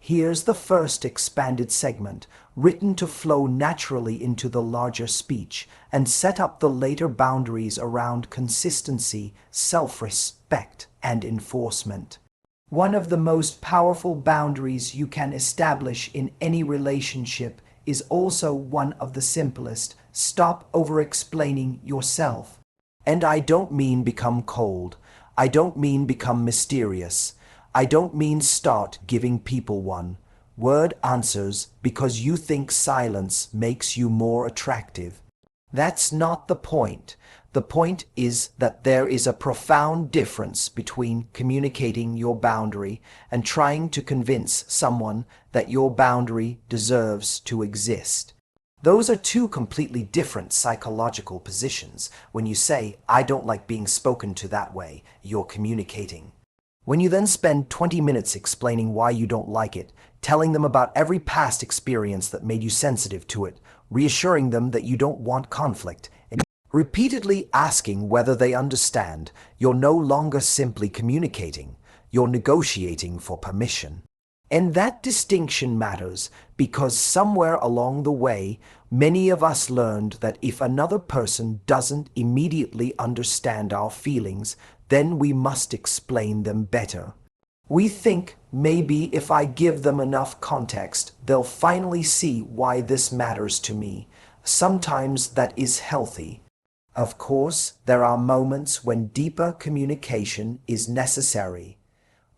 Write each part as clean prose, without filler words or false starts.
Here's the first expanded segment, written to flow naturally into the larger speech and set up the later boundaries around consistency, self-respect, and enforcement. One of the most powerful boundaries you can establish in any relationship is also one of the simplest. Stop over-explaining yourself. And I don't mean become cold. I don't mean become mysterious. I don't mean start giving people one-word answers because you think silence makes you more attractive. That's not the point. The point is that there is a profound difference between communicating your boundary and trying to convince someone that your boundary deserves to exist. Those are two completely different psychological positions. When you say, "I don't like being spoken to that way," you're communicating. When you then spend 20 minutes explaining why you don't like it, telling them about every past experience that made you sensitive to it, reassuring them that you don't want conflict, and repeatedly asking whether they understand, you're no longer simply communicating, you're negotiating for permission. And that distinction matters because somewhere along the way, many of us learned that if another person doesn't immediately understand our feelings, then we must explain them better. We think maybe if I give them enough context, they'll finally see why this matters to me. Sometimes that is healthy. Of course, there are moments when deeper communication is necessary.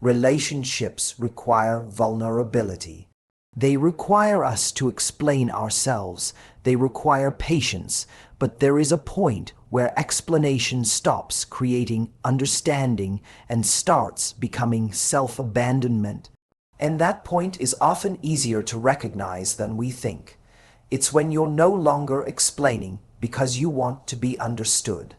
Relationships require vulnerability. They require us to explain ourselves. They require patience. But there is a point where explanation stops creating understanding and starts becoming self-abandonment. And that point is often easier to recognize than we think. It's when you're no longer explaining because you want to be understood.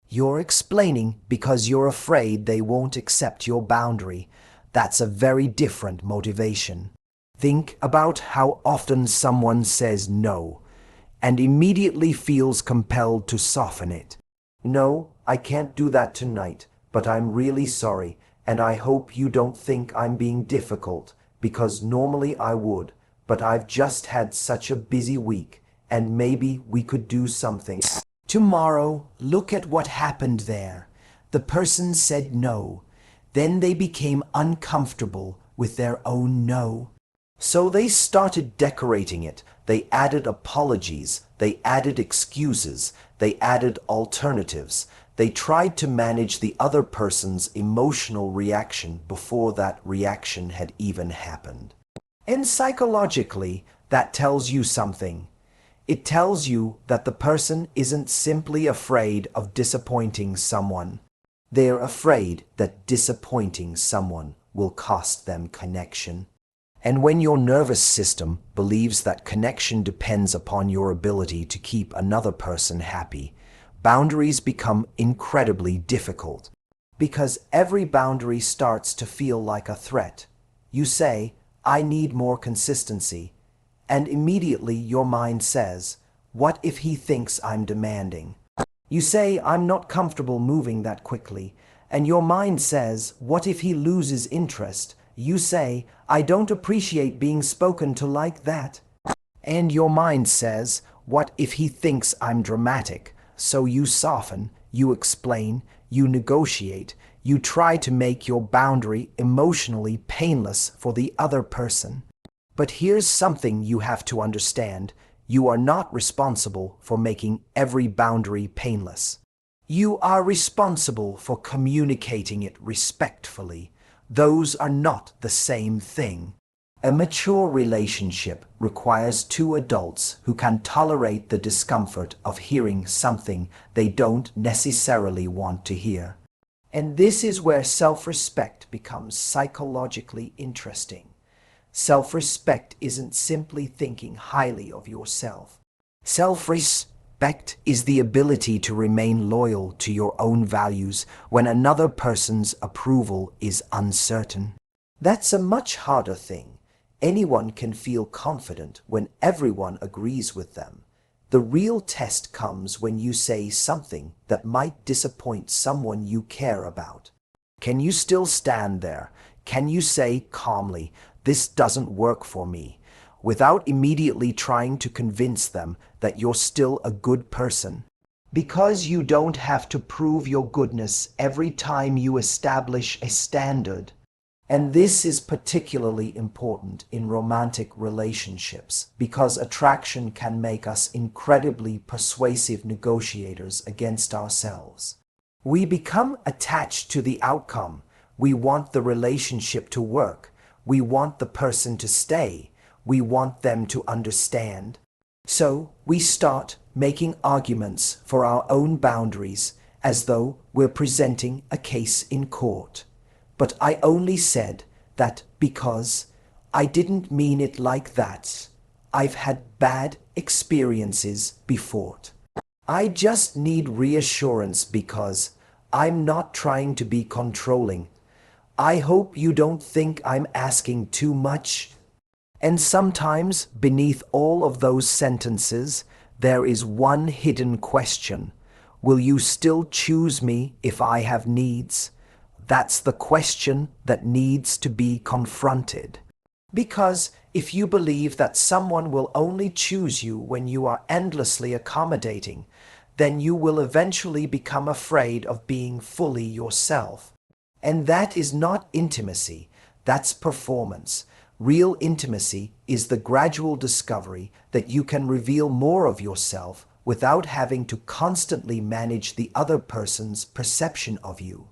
You're explaining because you're afraid they won't accept your boundary. That's a very different motivation. Think about how often someone says no and immediately feels compelled to soften it. "No, I can't do that tonight, but I'm really sorry, and I hope you don't think I'm being difficult, because normally I would, but I've just had such a busy week, and maybe we could do something." Tomorrow, look at what happened there. The person said no. Then they became uncomfortable with their own no. So they started decorating it. They added apologies. They added excuses. They added alternatives. They tried to manage the other person's emotional reaction before that reaction had even happened. And psychologically, that tells you something. It tells you that the person isn't simply afraid of disappointing someone. They're afraid that disappointing someone will cost them connection. And when your nervous system believes that connection depends upon your ability to keep another person happy, boundaries become incredibly difficult. Because every boundary starts to feel like a threat. You say, "I need more consistency." And immediately your mind says, "What if he thinks I'm demanding?" You say, "I'm not comfortable moving that quickly." And your mind says, "What if he loses interest?" You say, "I don't appreciate being spoken to like that." And your mind says, "What if he thinks I'm dramatic?" So you soften, you explain, you negotiate, you try to make your boundary emotionally painless for the other person. But here's something you have to understand. You are not responsible for making every boundary painless. You are responsible for communicating it respectfully. Those are not the same thing. A mature relationship requires two adults who can tolerate the discomfort of hearing something they don't necessarily want to hear. And this is where self-respect becomes psychologically interesting. Self-respect isn't simply thinking highly of yourself. Self-respect is the ability to remain loyal to your own values when another person's approval is uncertain. That's a much harder thing. Anyone can feel confident when everyone agrees with them. The real test comes when you say something that might disappoint someone you care about. Can you still stand there? Can you say calmly, this doesn't work for me, without immediately trying to convince them that you're still a good person. Because you don't have to prove your goodness every time you establish a standard. And this is particularly important in romantic relationships because attraction can make us incredibly persuasive negotiators against ourselves. We become attached to the outcome. We want the relationship to work. We want the person to stay. We want them to understand. So we start making arguments for our own boundaries as though we're presenting a case in court. But I only said that because I didn't mean it like that. I've had bad experiences before. I just need reassurance because I'm not trying to be controlling. I hope you don't think I'm asking too much. And sometimes beneath all of those sentences, there is one hidden question. Will you still choose me if I have needs? That's the question that needs to be confronted. Because if you believe that someone will only choose you when you are endlessly accommodating, then you will eventually become afraid of being fully yourself. And that is not intimacy, that's performance. Real intimacy is the gradual discovery that you can reveal more of yourself without having to constantly manage the other person's perception of you.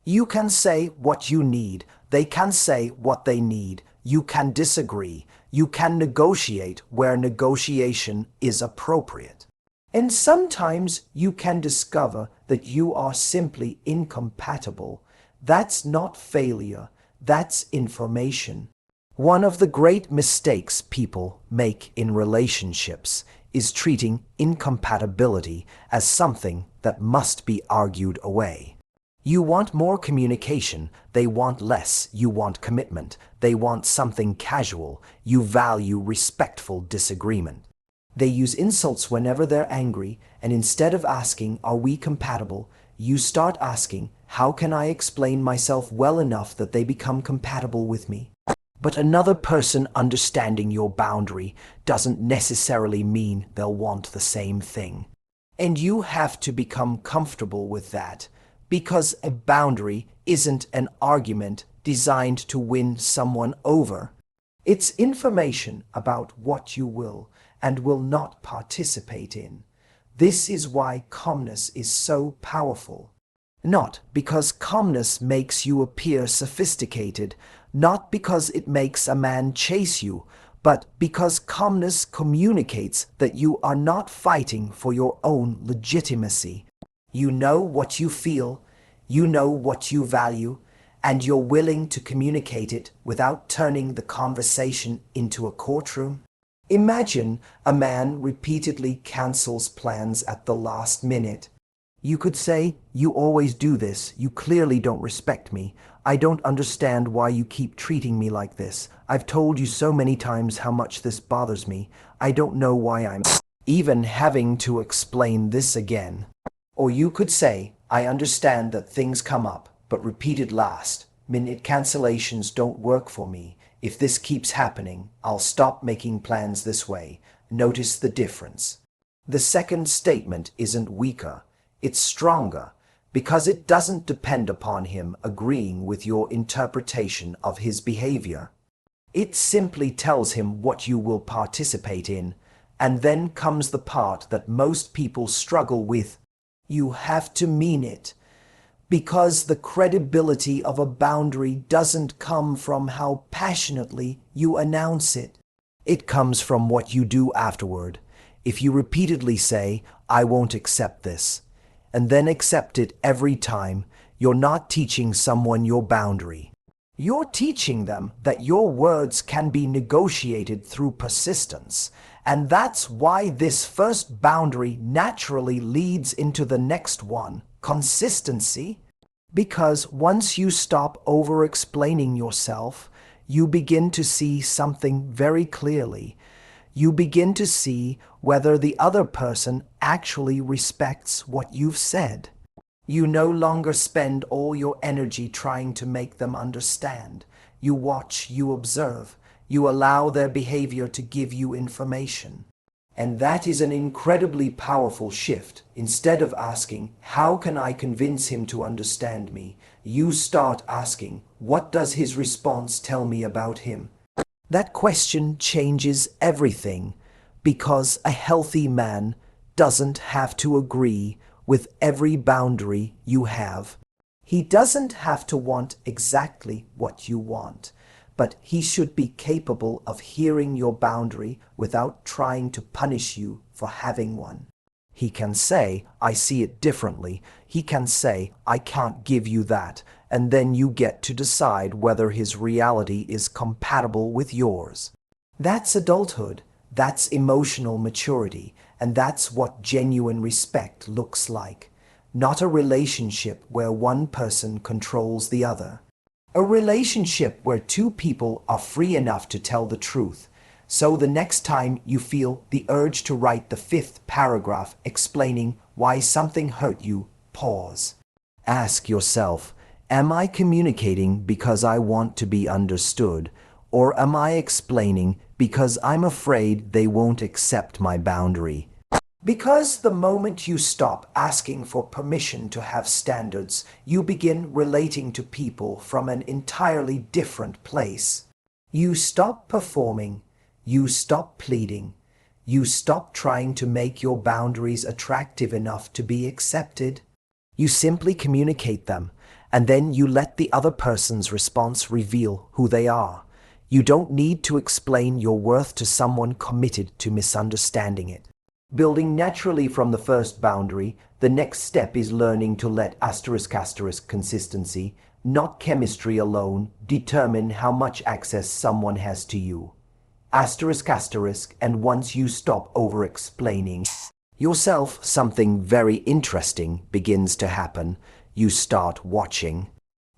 You can say what you need, they can say what they need, you can disagree, you can negotiate where negotiation is appropriate. And sometimes you can discover that you are simply incompatible. That's not failure, that's information. One of the great mistakes people make in relationships is treating incompatibility as something that must be argued away. You want more communication, they want less. You want commitment, they want something casual. You value respectful disagreement. They use insults whenever they're angry, and instead of asking, "Are we compatible?" you start asking, "How can I explain myself well enough that they become compatible with me?" But another person understanding your boundary doesn't necessarily mean they'll want the same thing. And you have to become comfortable with that. Because a boundary isn't an argument designed to win someone over. It's information about what you will and will not participate in. This is why calmness is so powerful. Not because calmness makes you appear sophisticated, not because it makes a man chase you, but because calmness communicates that you are not fighting for your own legitimacy. You know what you feel, you know what you value, and you're willing to communicate it without turning the conversation into a courtroom. Imagine a man repeatedly cancels plans at the last minute. You could say, "You always do this. You clearly don't respect me. I don't understand why you keep treating me like this. I've told you so many times how much this bothers me. I don't know why I'm even having to explain this again." Or you could say, "I understand that things come up, but repeated last-minute cancellations don't work for me. If this keeps happening, I'll stop making plans this way. Notice the difference." The second statement isn't weaker, it's stronger, because it doesn't depend upon him agreeing with your interpretation of his behavior. It simply tells him what you will participate in, and then comes the part that most people struggle with. You have to mean it, because the credibility of a boundary doesn't come from how passionately you announce it. It comes from what you do afterward. If you repeatedly say, "I won't accept this," and then accept it every time, you're not teaching someone your boundary. You're teaching them that your words can be negotiated through persistence. And that's why this first boundary naturally leads into the next one, consistency. Because once you stop over-explaining yourself, you begin to see something very clearly. You begin to see whether the other person actually respects what you've said. You no longer spend all your energy trying to make them understand. You watch, you observe, you allow their behavior to give you information. And that is an incredibly powerful shift. Instead of asking, how can I convince him to understand me? You start asking, what does his response tell me about him? That question changes everything, because a healthy man doesn't have to agree with every boundary you have. He doesn't have to want exactly what you want, but he should be capable of hearing your boundary without trying to punish you for having one. He can say, I see it differently. He can say, I can't give you that. And then you get to decide whether his reality is compatible with yours. That's adulthood. That's emotional maturity. And that's what genuine respect looks like. Not a relationship where one person controls the other. A relationship where two people are free enough to tell the truth. So the next time you feel the urge to write the 5th paragraph explaining why something hurt you, pause. Ask yourself, am I communicating because I want to be understood, or am I explaining because I'm afraid they won't accept my boundary? Because the moment you stop asking for permission to have standards, you begin relating to people from an entirely different place. You stop performing. You stop pleading. You stop trying to make your boundaries attractive enough to be accepted. You simply communicate them, and then you let the other person's response reveal who they are. You don't need to explain your worth to someone committed to misunderstanding it. Building naturally from the first boundary, the next step is learning to let *** consistency, not chemistry alone, determine how much access someone has to you. ***, and once you stop over-explaining yourself, something very interesting begins to happen. You start watching.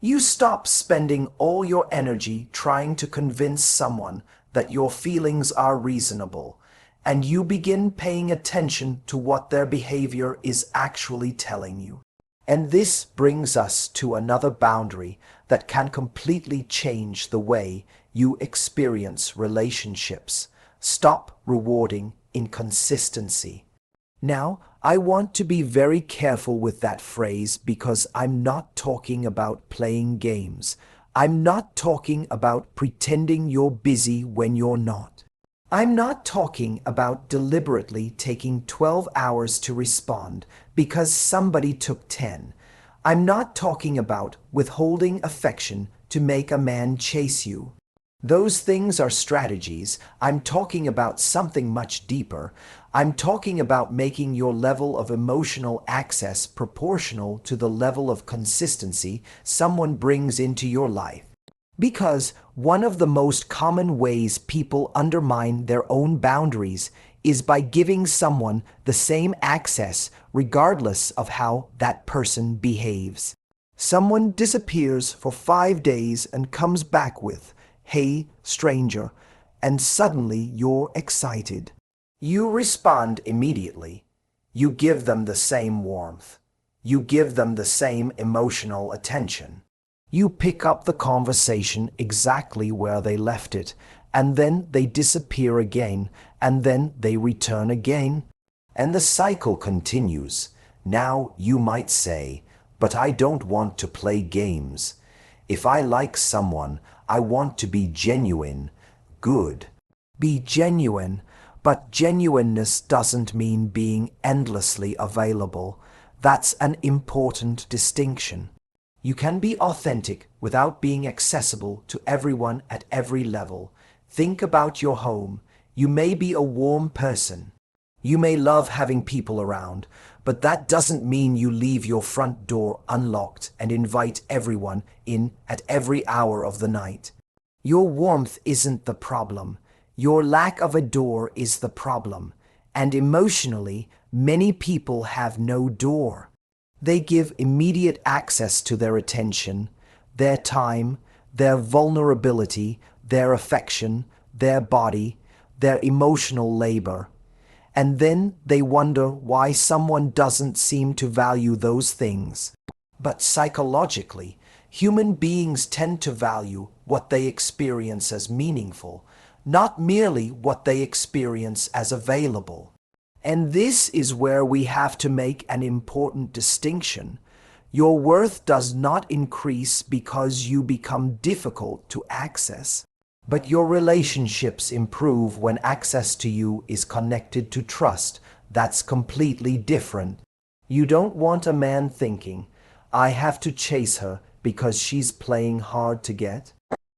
You stop spending all your energy trying to convince someone that your feelings are reasonable, and you begin paying attention to what their behavior is actually telling you. And this brings us to another boundary that can completely change the way you experience relationships. Stop rewarding inconsistency. Now, I want to be very careful with that phrase because I'm not talking about playing games. I'm not talking about pretending you're busy when you're not. I'm not talking about deliberately taking 12 hours to respond because somebody took 10. I'm not talking about withholding affection to make a man chase you. Those things are strategies. I'm talking about something much deeper. I'm talking about making your level of emotional access proportional to the level of consistency someone brings into your life. Because one of the most common ways people undermine their own boundaries is by giving someone the same access regardless of how that person behaves. Someone disappears for 5 days and comes back with, "Hey, stranger," and suddenly you're excited. You respond immediately. You give them the same warmth. You give them the same emotional attention. You pick up the conversation exactly where they left it, and then they disappear again, and then they return again. And the cycle continues. Now you might say, but I don't want to play games. If I like someone, I want to be genuine. Good. Be genuine, but genuineness doesn't mean being endlessly available. That's an important distinction. You can be authentic without being accessible to everyone at every level. Think about your home. You may be a warm person. You may love having people around, but that doesn't mean you leave your front door unlocked and invite everyone in at every hour of the night. Your warmth isn't the problem. Your lack of a door is the problem. And emotionally, many people have no door. They give immediate access to their attention, their time, their vulnerability, their affection, their body, their emotional labor. And then they wonder why someone doesn't seem to value those things. But psychologically, Human beings tend to value what they experience as meaningful, not merely what they experience as available. And this is where we have to make an important distinction. Your worth does not increase because you become difficult to access, but your relationships improve when access to you is connected to trust. That's completely different. You don't want a man thinking, I have to chase her because she's playing hard to get.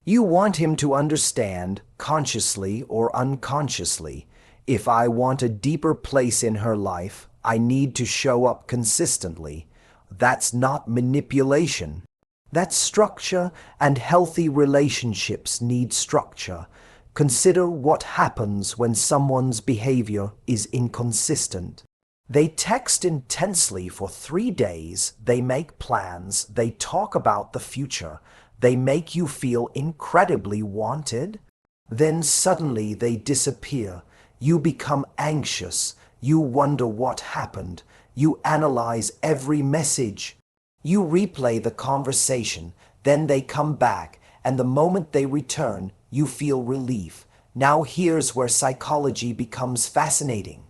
You want him to understand, consciously or unconsciously, if I want a deeper place in her life, I need to show up consistently. That's not manipulation. That's structure, and healthy relationships need structure. Consider what happens when someone's behavior is inconsistent. They text intensely for 3 days, they make plans, they talk about the future, they make you feel incredibly wanted. Then suddenly they disappear. You become anxious, you wonder what happened, you analyze every message. You replay the conversation, then they come back, and the moment they return, you feel relief. Now here's where psychology becomes fascinating.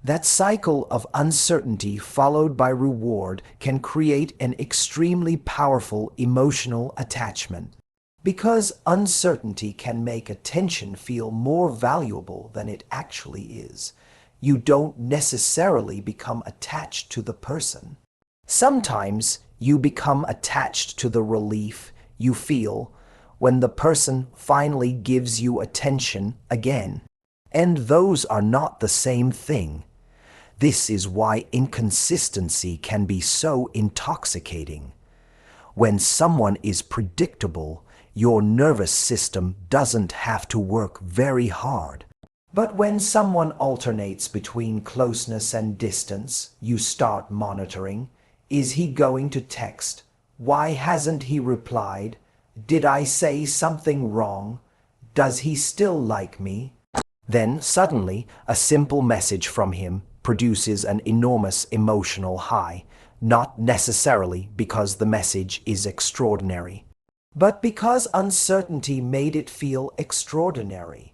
That cycle of uncertainty followed by reward can create an extremely powerful emotional attachment. Because uncertainty can make attention feel more valuable than it actually is, you don't necessarily become attached to the person. Sometimes you become attached to the relief you feel when the person finally gives you attention again. And those are not the same thing. This is why inconsistency can be so intoxicating. When someone is predictable, your nervous system doesn't have to work very hard. But when someone alternates between closeness and distance, you start monitoring. Is he going to text? Why hasn't he replied? Did I say something wrong? Does he still like me? Then suddenly, a simple message from him produces an enormous emotional high, not necessarily because the message is extraordinary, but because uncertainty made it feel extraordinary.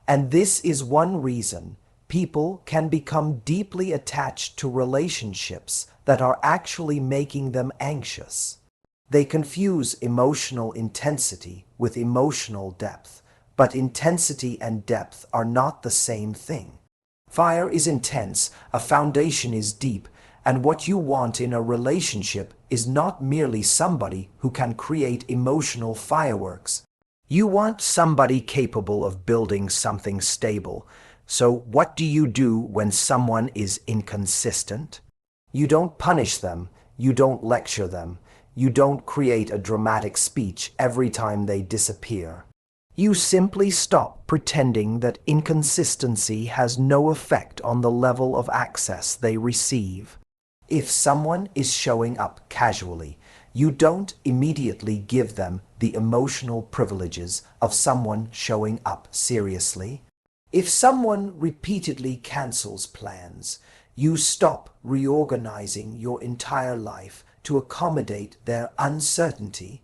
And this is one reason people can become deeply attached to relationships that are actually making them anxious. They confuse emotional intensity with emotional depth, but intensity and depth are not the same thing. Fire is intense, a foundation is deep, and what you want in a relationship is not merely somebody who can create emotional fireworks. You want somebody capable of building something stable. So what do you do when someone is inconsistent? You don't punish them, you don't lecture them, you don't create a dramatic speech every time they disappear. You simply stop pretending that inconsistency has no effect on the level of access they receive. If someone is showing up casually, you don't immediately give them the emotional privileges of someone showing up seriously. If someone repeatedly cancels plans, you stop reorganizing your entire life to accommodate their uncertainty.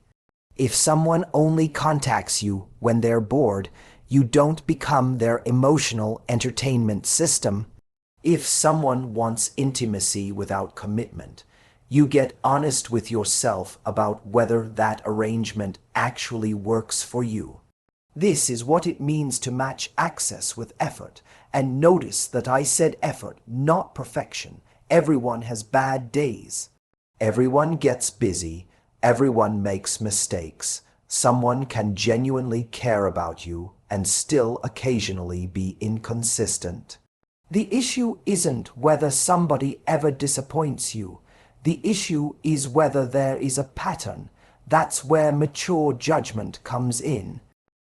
If someone only contacts you when they're bored, you don't become their emotional entertainment system. If someone wants intimacy without commitment, you get honest with yourself about whether that arrangement actually works for you. This is what it means to match access with effort. And notice that I said effort, not perfection. Everyone has bad days. Everyone gets busy. Everyone makes mistakes. Someone can genuinely care about you and still occasionally be inconsistent. The issue isn't whether somebody ever disappoints you. The issue is whether there is a pattern. That's where mature judgment comes in.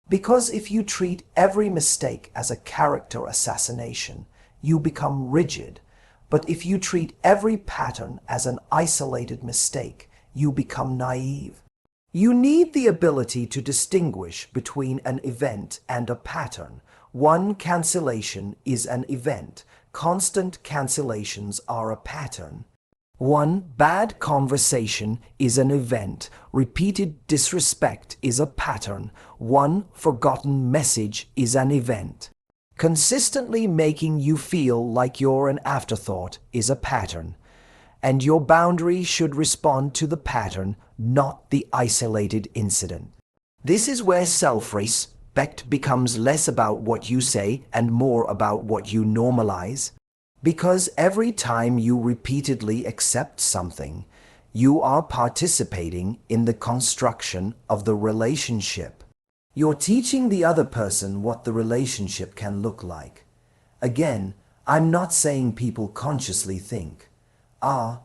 Because if you treat every mistake as a character assassination, you become rigid. But if you treat every pattern as an isolated mistake, you become naive. You need the ability to distinguish between an event and a pattern. One cancellation is an event. Constant cancellations are a pattern. One bad conversation is an event. Repeated disrespect is a pattern. One forgotten message is an event. Consistently making you feel like you're an afterthought is a pattern. And your boundary should respond to the pattern, not the isolated incident. This is where self-respect becomes less about what you say and more about what you normalize. Because every time you repeatedly accept something, you are participating in the construction of the relationship. You're teaching the other person what the relationship can look like. Again, I'm not saying people consciously think,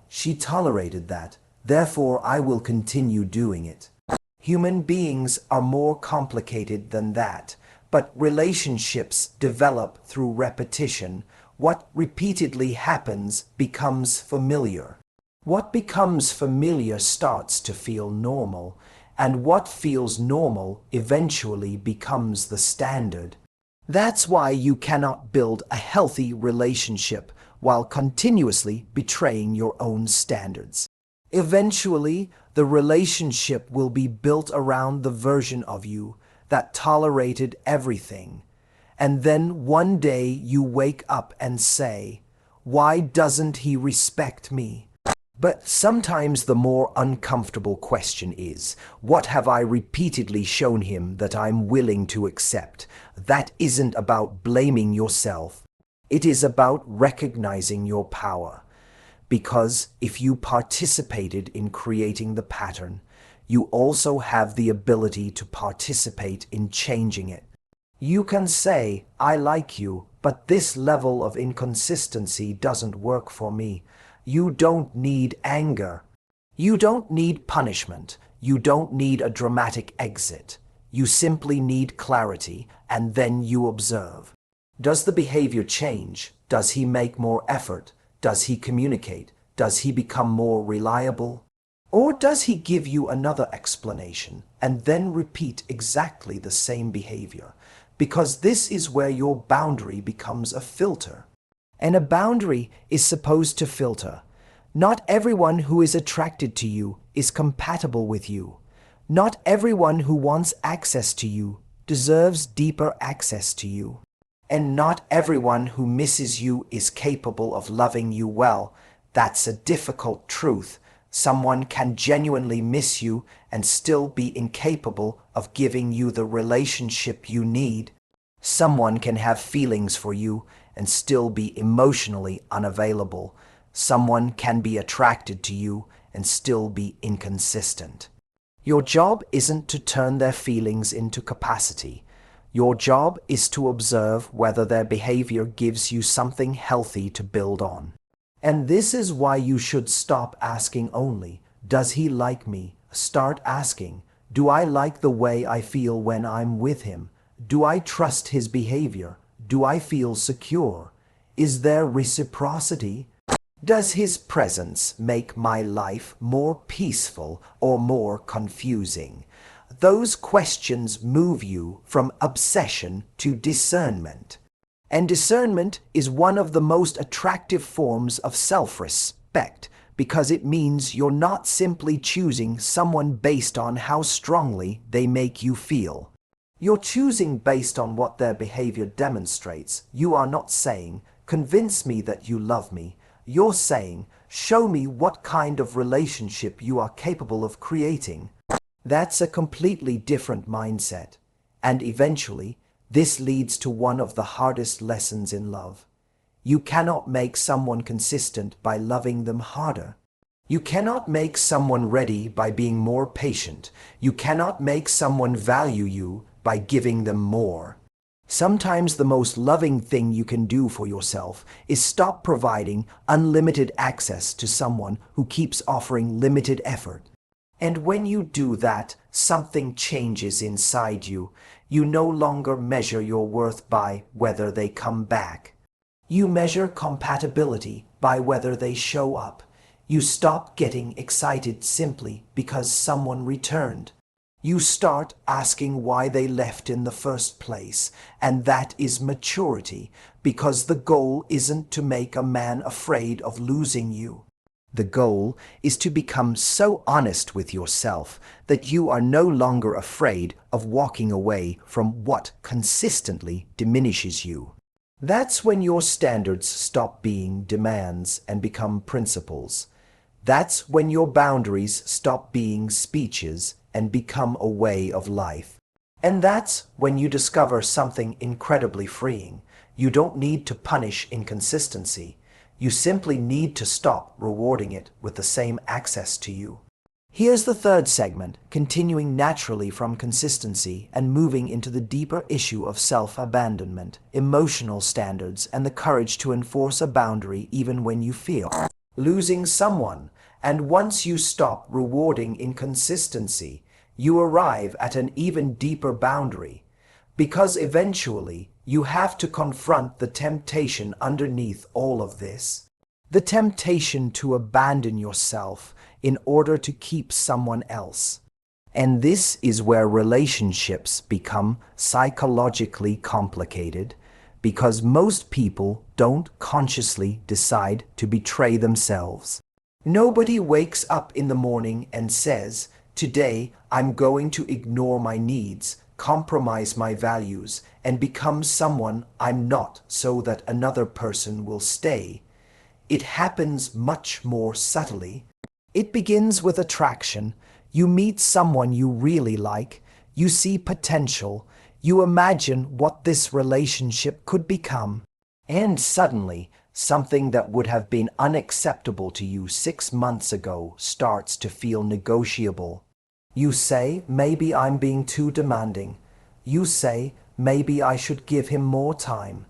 she tolerated that, therefore I will continue doing it. Human beings are more complicated than that, but relationships develop through repetition. What repeatedly happens becomes familiar. What becomes familiar starts to feel normal, and what feels normal eventually becomes the standard. That's why you cannot build a healthy relationship while continuously betraying your own standards. Eventually, the relationship will be built around the version of you that tolerated everything. And then one day you wake up and say, "Why doesn't he respect me?" But sometimes the more uncomfortable question is, what have I repeatedly shown him that I'm willing to accept? That isn't about blaming yourself. It is about recognizing your power. Because if you participated in creating the pattern, you also have the ability to participate in changing it. You can say, "I like you, but this level of inconsistency doesn't work for me." You don't need anger. You don't need punishment. You don't need a dramatic exit. You simply need clarity, and then you observe. Does the behavior change? Does he make more effort? Does he communicate? Does he become more reliable? Or does he give you another explanation and then repeat exactly the same behavior? Because this is where your boundary becomes a filter. And a boundary is supposed to filter. Not everyone who is attracted to you is compatible with you. Not everyone who wants access to you deserves deeper access to you. And not everyone who misses you is capable of loving you well. That's a difficult truth. Someone can genuinely miss you and still be incapable of giving you the relationship you need. Someone can have feelings for you and still be emotionally unavailable. Someone can be attracted to you and still be inconsistent. Your job isn't to turn their feelings into capacity. Your job is to observe whether their behavior gives you something healthy to build on. And this is why you should stop asking only, "Does he like me?" Start asking, "Do I like the way I feel when I'm with him? Do I trust his behavior? Do I feel secure? Is there reciprocity? Does his presence make my life more peaceful or more confusing?" Those questions move you from obsession to discernment. And discernment is one of the most attractive forms of self-respect because it means you're not simply choosing someone based on how strongly they make you feel. You're choosing based on what their behavior demonstrates. You are not saying, "Convince me that you love me." You're saying, "Show me what kind of relationship you are capable of creating." That's a completely different mindset. And eventually, this leads to one of the hardest lessons in love. You cannot make someone consistent by loving them harder. You cannot make someone ready by being more patient. You cannot make someone value you by giving them more. Sometimes the most loving thing you can do for yourself is stop providing unlimited access to someone who keeps offering limited effort. And when you do that, something changes inside you. You no longer measure your worth by whether they come back. You measure compatibility by whether they show up. You stop getting excited simply because someone returned. You start asking why they left in the first place, and that is maturity, because the goal isn't to make a man afraid of losing you. The goal is to become so honest with yourself that you are no longer afraid of walking away from what consistently diminishes you. That's when your standards stop being demands and become principles. That's when your boundaries stop being speeches and become a way of life. And that's when you discover something incredibly freeing. You don't need to punish inconsistency. You simply need to stop rewarding it with the same access to you. Here's the third segment, continuing naturally from consistency and moving into the deeper issue of self-abandonment, emotional standards, and the courage to enforce a boundary even when you feel losing someone. And once you stop rewarding inconsistency, you arrive at an even deeper boundary, because eventually you have to confront the temptation underneath all of this. The temptation to abandon yourself in order to keep someone else. And this is where relationships become psychologically complicated, because most people don't consciously decide to betray themselves. Nobody wakes up in the morning and says, "Today I'm going to ignore my needs, compromise my values, and become someone I'm not so that another person will stay." It happens much more subtly. It begins with attraction. You meet someone you really like, you see potential, you imagine what this relationship could become, and suddenly something that would have been unacceptable to you 6 months ago starts to feel negotiable. You say, "Maybe I'm being too demanding." You say, "Maybe I should give him more time."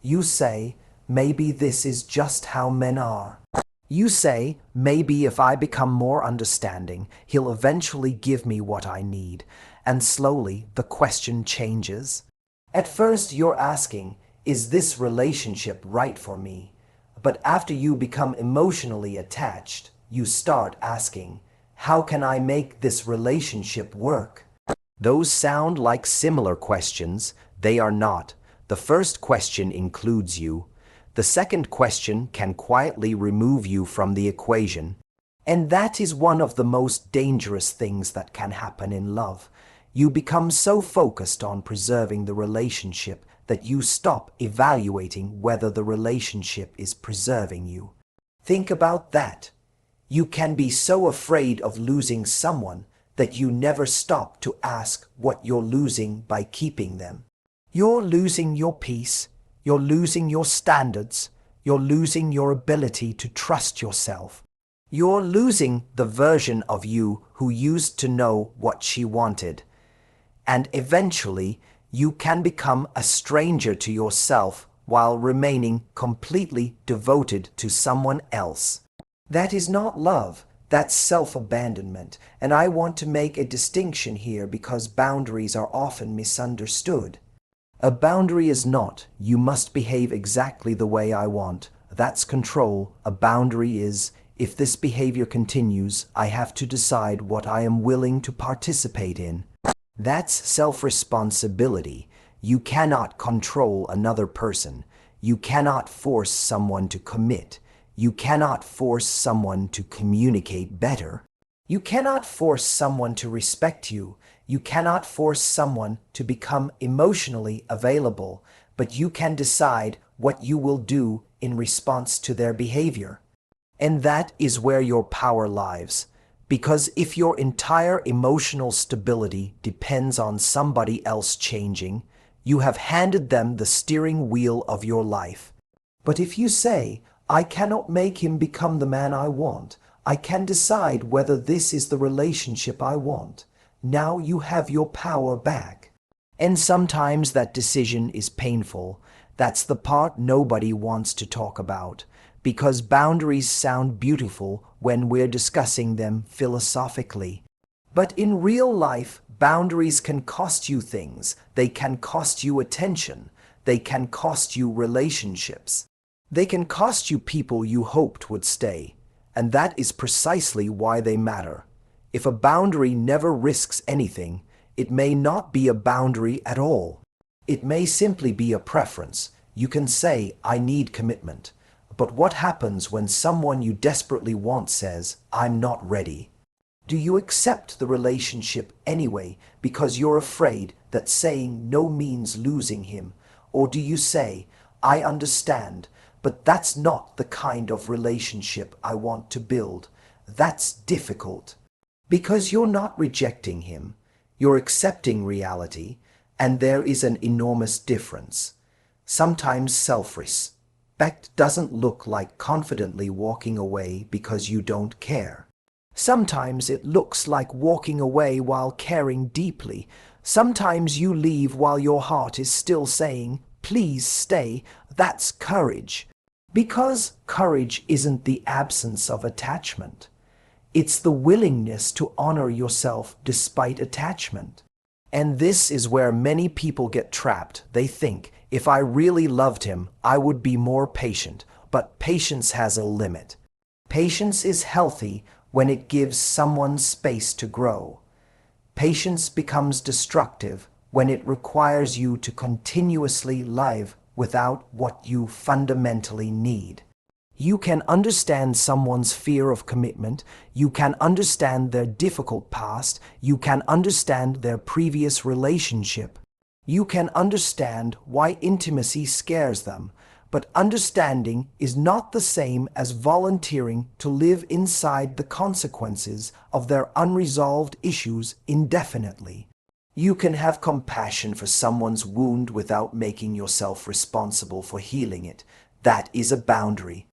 You say, "Maybe this is just how men are." You say, "Maybe if I become more understanding, he'll eventually give me what I need." And slowly the question changes. At first you're asking, "Is this relationship right for me?" But after you become emotionally attached, you start asking, "How can I make this relationship work?" Those sound like similar questions. They are not. The first question includes you. The second question can quietly remove you from the equation. And that is one of the most dangerous things that can happen in love. You become so focused on preserving the relationship that you stop evaluating whether the relationship is preserving you. Think about that. You can be so afraid of losing someone that you never stop to ask what you're losing by keeping them. You're losing your peace. You're losing your standards. You're losing your ability to trust yourself. You're losing the version of you who used to know what she wanted. And eventually, you can become a stranger to yourself while remaining completely devoted to someone else. That is not love. That's self-abandonment. And I want to make a distinction here because boundaries are often misunderstood. A boundary is not, "You must behave exactly the way I want." That's control. A boundary is, "If this behavior continues, I have to decide what I am willing to participate in." That's self-responsibility. You cannot control another person. You cannot force someone to commit. You cannot force someone to communicate better. You cannot force someone to respect you. You cannot force someone to become emotionally available, but you can decide what you will do in response to their behavior. And that is where your power lies. Because if your entire emotional stability depends on somebody else changing, you have handed them the steering wheel of your life. But if you say, "I cannot make him become the man I want. I can decide whether this is the relationship I want," now you have your power back. And sometimes that decision is painful. That's the part nobody wants to talk about, because boundaries sound beautiful when we're discussing them philosophically. But in real life, boundaries can cost you things. They can cost you attention. They can cost you relationships. They can cost you people you hoped would stay. And that is precisely why they matter. If a boundary never risks anything, it may not be a boundary at all. It may simply be a preference. You can say, "I need commitment," But what happens when someone you desperately want says, "I'm not ready"? Do you accept the relationship anyway because you're afraid that saying no means losing him? Or do you say, "I understand, but that's not the kind of relationship I want to build. That's difficult"? Because you're not rejecting him, you're accepting reality, and there is an enormous difference. Sometimes self-respect doesn't look like confidently walking away because you don't care. Sometimes it looks like walking away while caring deeply. Sometimes you leave while your heart is still saying, "Please stay." That's courage. Because courage isn't the absence of attachment. It's the willingness to honor yourself despite attachment. And this is where many people get trapped. They think, if I really loved him, I would be more patient. But patience has a limit. Patience is healthy when it gives someone space to grow. Patience becomes destructive when it requires you to continuously live without what you fundamentally need. You can understand someone's fear of commitment, you can understand their difficult past, you can understand their previous relationship. You can understand why intimacy scares them, but understanding is not the same as volunteering to live inside the consequences of their unresolved issues indefinitely. You can have compassion for someone's wound without making yourself responsible for healing it. That is a boundary.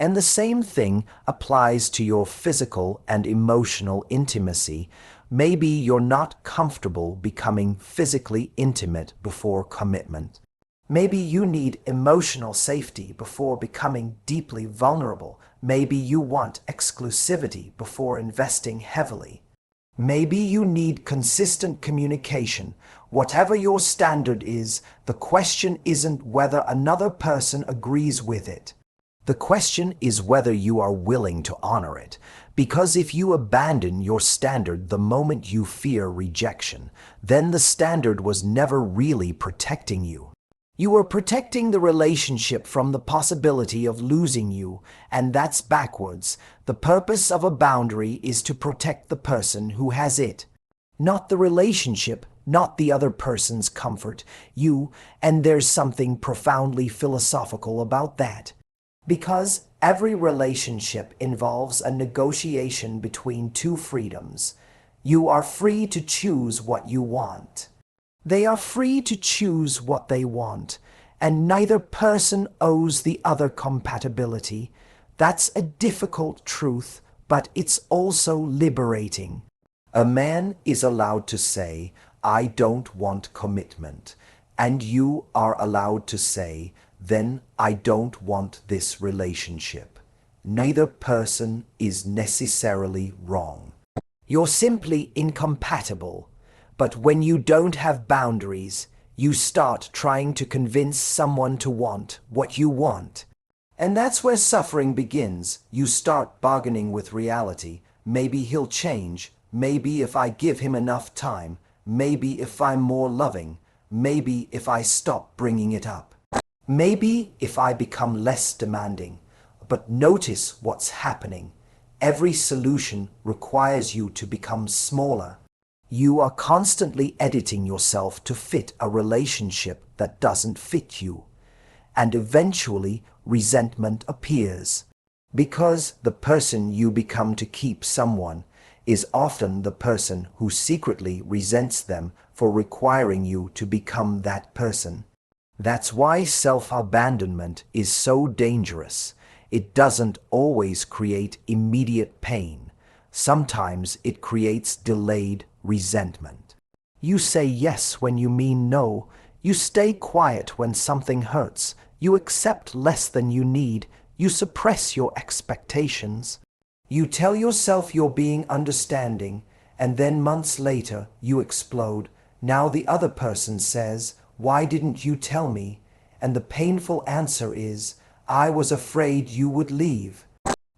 And the same thing applies to your physical and emotional intimacy. Maybe you're not comfortable becoming physically intimate before commitment. Maybe you need emotional safety before becoming deeply vulnerable. Maybe you want exclusivity before investing heavily. Maybe you need consistent communication. Whatever your standard is, the question isn't whether another person agrees with it. The question is whether you are willing to honor it. Because if you abandon your standard the moment you fear rejection, then the standard was never really protecting you. You are protecting the relationship from the possibility of losing you, and that's backwards. The purpose of a boundary is to protect the person who has it, not the relationship, not the other person's comfort, you, and there's something profoundly philosophical about that. Because every relationship involves a negotiation between two freedoms. You are free to choose what you want. They are free to choose what they want, and neither person owes the other compatibility. That's a difficult truth, but it's also liberating. A man is allowed to say, "I don't want commitment," and you are allowed to say, "Then I don't want this relationship." Neither person is necessarily wrong. You're simply incompatible. But when you don't have boundaries, you start trying to convince someone to want what you want. And that's where suffering begins. You start bargaining with reality. Maybe he'll change. Maybe if I give him enough time. Maybe if I'm more loving. Maybe if I stop bringing it up. Maybe if I become less demanding. But notice what's happening. Every solution requires you to become smaller. You are constantly editing yourself to fit a relationship that doesn't fit you. And eventually, resentment appears. Because the person you become to keep someone is often the person who secretly resents them for requiring you to become that person. That's why self-abandonment is so dangerous. It doesn't always create immediate pain. Sometimes it creates delayed resentment. You say yes when you mean no. You stay quiet when something hurts. You accept less than you need. You suppress your expectations. You tell yourself you're being understanding, and then months later you explode. Now the other person says, "Why didn't you tell me?" And the painful answer is, "I was afraid you would leave."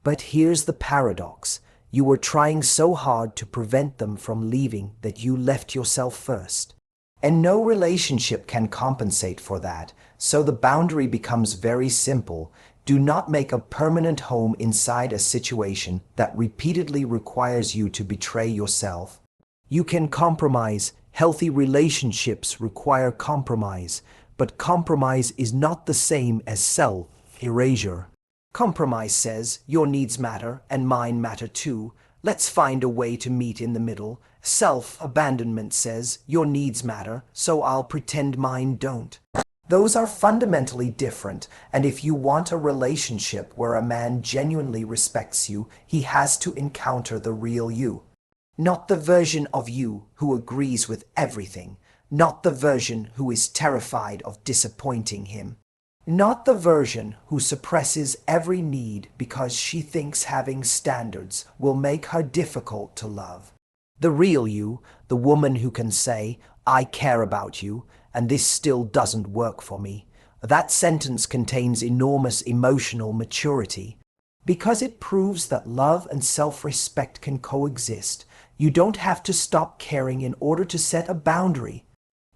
But here's the paradox. You were trying so hard to prevent them from leaving that you left yourself first. And no relationship can compensate for that, so the boundary becomes very simple. Do not make a permanent home inside a situation that repeatedly requires you to betray yourself. You can compromise. Healthy relationships require compromise, but compromise is not the same as self-erasure. Compromise says, your needs matter and mine matter too. Let's find a way to meet in the middle. Self-abandonment says, your needs matter, so I'll pretend mine don't. Those are fundamentally different, and if you want a relationship where a man genuinely respects you, he has to encounter the real you. Not the version of you who agrees with everything, not the version who is terrified of disappointing him, not the version who suppresses every need because she thinks having standards will make her difficult to love. The real you, the woman who can say, I care about you, and this still doesn't work for me. That sentence contains enormous emotional maturity. Because it proves that love and self-respect can coexist, you don't have to stop caring in order to set a boundary.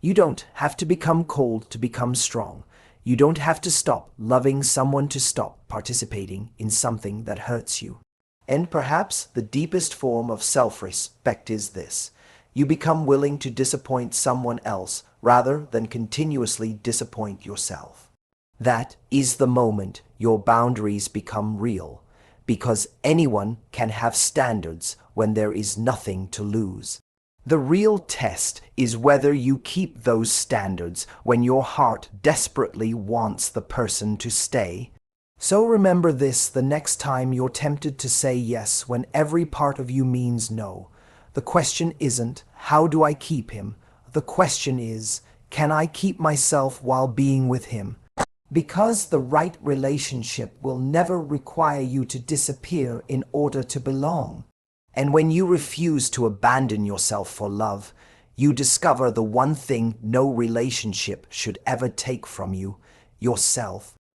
You don't have to become cold to become strong. You don't have to stop loving someone to stop participating in something that hurts you. And perhaps the deepest form of self-respect is this. You become willing to disappoint someone else rather than continuously disappoint yourself. That is the moment your boundaries become real, because anyone can have standards when there is nothing to lose. The real test is whether you keep those standards when your heart desperately wants the person to stay. So remember this the next time you're tempted to say yes when every part of you means no. The question isn't, how do I keep him? The question is, can I keep myself while being with him? Because the right relationship will never require you to disappear in order to belong. And when you refuse to abandon yourself for love, you discover the one thing no relationship should ever take from you, yourself.